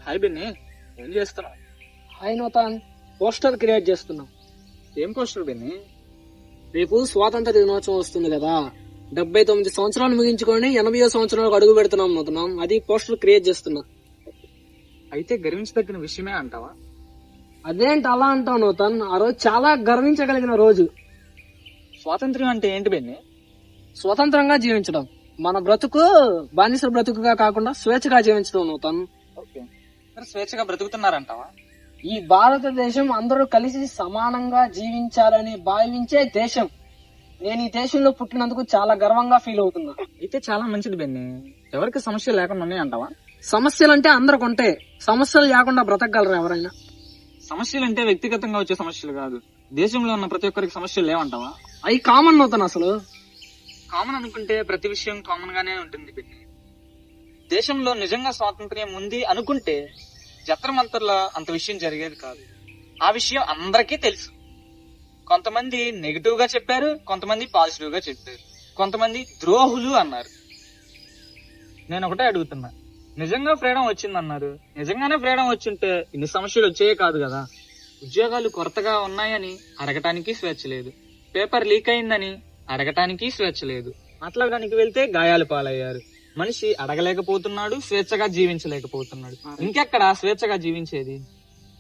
Hi Binny, ఏం చేస్తున్నావు? Hi Nutan, poster create చేస్తున్నాం. ఏం పోస్టర్ బిన్ని? రేపు స్వాతంత్ర దినోత్సవం వస్తుంది కదా, 79 సంవత్సరాలు ముగించుకొని 80వ సంవత్సరాలకు అడుగు పెడుతున్నాం నూతనం. అది పోస్టర్ క్రియేట్ చేస్తున్నా. అయితే గర్వించదగిన విషయమే అంటావా? అదేంటి అలా అంటావు నూతన్? ఆ రోజు చాలా గర్వించగలిగిన రోజు. స్వాతంత్ర్యం అంటే ఏంటి బిన్ని? స్వతంత్రంగా జీవించడం, మన బ్రతుకు బానిస బ్రతుకుగా కాకుండా స్వేచ్ఛగా జీవించడం నూతన్. ఓకే, మరి స్వేచ్ఛగా బ్రతుకుతున్నారంటావా? ఈ భారతదేశం అందరూ కలిసి సమానంగా జీవించాలని భావించే దేశం. నేను ఈ దేశంలో పుట్టినందుకు చాలా గర్వంగా ఫీల్ అవుతున్నా. అయితే చాలా మంచిది బిన్ని. ఎవరికి సమస్య లేకుండా ఉన్నాయి అంటావా? సమస్యలు అంటే అందరికి ఉంటాయి, సమస్యలు లేకుండా బ్రతకగలరు ఎవరైనా? సమస్యలు అంటే వ్యక్తిగతంగా వచ్చే సమస్యలు కాదు, దేశంలో ఉన్న ప్రతి ఒక్కరికి సమస్యలు లేవంటావా? అవి కామన్ అవుతాను. అసలు కామన్ అనుకుంటే ప్రతి విషయం కామన్ గానే ఉంటుంది బిన్ని. దేశంలో నిజంగా స్వాతంత్ర్యం ఉంది అనుకుంటే జత్రమంతర్లో అంత విషయం జరిగేది కాదు. ఆ విషయం అందరికీ తెలుసు. కొంతమంది నెగిటివ్ గా చెప్పారు, కొంతమంది పాజిటివ్ గా చెప్పారు, కొంతమంది ద్రోహులు అన్నారు. నేను ఒకటే అడుగుతున్నా, నిజంగా ఫ్రీడమ్ వచ్చిందన్నారు, నిజంగానే ఫ్రీడమ్ వచ్చింటే ఇన్ని సమస్యలు వచ్చేయే కాదు కదా. ఉద్యోగాలు కొరతగా ఉన్నాయని అడగటానికి స్వేచ్ఛ లేదు, పేపర్ లీక్ అయిందని అడగటానికి స్వేచ్ఛ లేదు, మాట్లాడడానికి వెళ్తే గాయాలు పాలయ్యారు. మనిషి అడగలేకపోతున్నాడు, స్వేచ్ఛగా జీవించలేకపోతున్నాడు. ఇంకెక్కడ స్వేచ్ఛగా జీవించేది?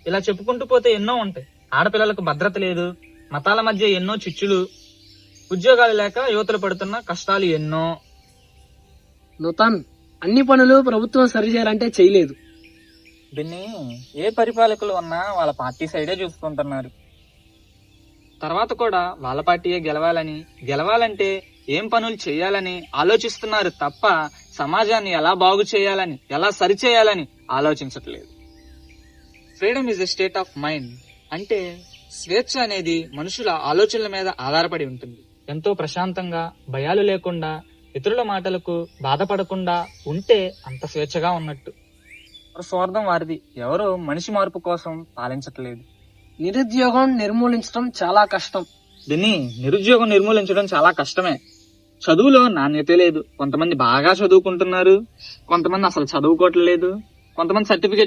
ఇలా చెప్పుకుంటూ పోతే ఎన్నో ఉంటాయి. ఆడపిల్లలకు భద్రత లేదు, మతాల మధ్య ఎన్నో చిచ్చులు, ఉద్యోగాలు లేక యువతలు పడుతున్న కష్టాలు ఎన్నో. నూతన్, అన్ని పనులు ప్రభుత్వం సరిచేయాలంటే చేయలేదు. దీన్ని ఏ పరిపాలకులు ఉన్నా వాళ్ళ పార్టీ సైడే చూసుకుంటున్నారు. తర్వాత కూడా వాళ్ళ పార్టీయే గెలవాలంటే ఏం పనులు చేయాలని ఆలోచిస్తున్నారు తప్ప సమాజాన్ని ఎలా బాగు చేయాలని, ఎలా సరిచేయాలని ఆలోచించట్లేదు. Freedom is a state of mind. అంటే స్వేచ్ఛ అనేది మనుషుల ఆలోచనల మీద ఆధారపడి ఉంటుంది. ఎంతో ప్రశాంతంగా, భయాలు లేకుండా, ఇతరుల మాటలకు బాధపడకుండా ఉంటే అంత స్వేచ్ఛగా ఉన్నట్టు. స్వార్థం వారిది, ఎవరో మనిషి మార్పు కోసం పాలించట్లేదు. నిరుద్యోగం నిర్మూలించడం చాలా కష్టం. దీన్ని నిరుద్యోగం నిర్మూలించడం చాలా కష్టమే. చదువులో నాణ్యత లేదు. కొంతమంది బాగా చదువుకుంటున్నారు, కొంతమంది అసలు చదువుకోవట్లేదు, కొంతమంది సర్టిఫికేట్